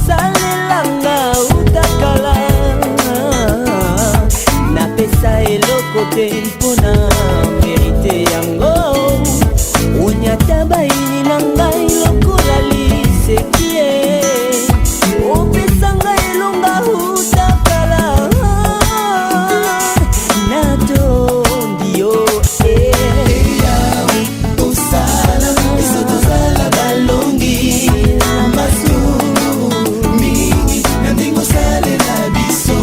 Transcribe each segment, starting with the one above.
salelanga utakala napesa eloko te mpona merite yango onyata baini na ngai lokola lisekie opesanga elonga utakala natondi yo osala biso tozala balongi na masumu mingi na ndenge osalela biso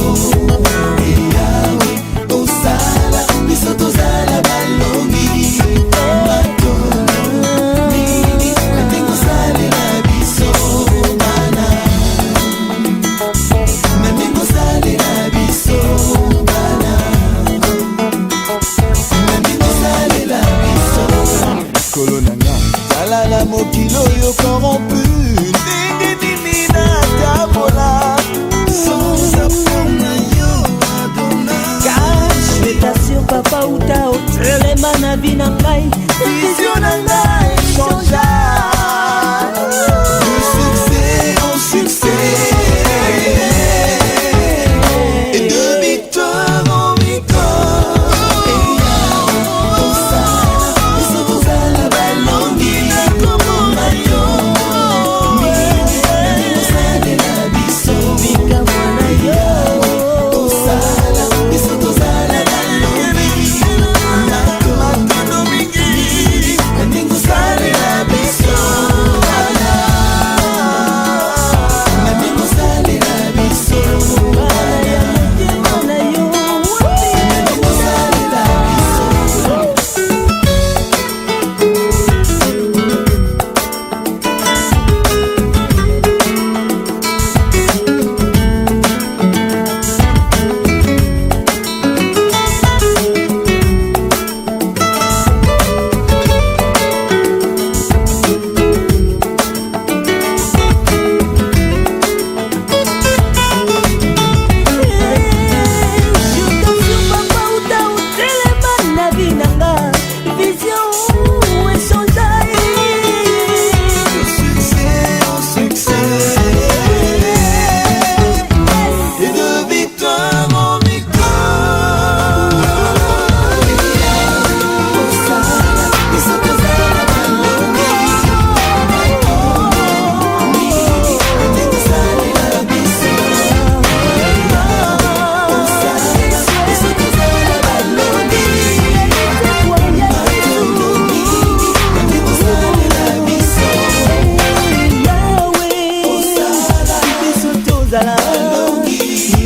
osala biso tozala balongi la mokilo yo corrompu ndenge nini na tabola sans apona yo adona car je t'assure papa uta otelema na vie na ngai vision na ngai changea de succès en succès et de victoire en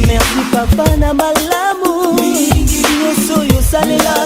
merci papa na malamu nyonso yo salela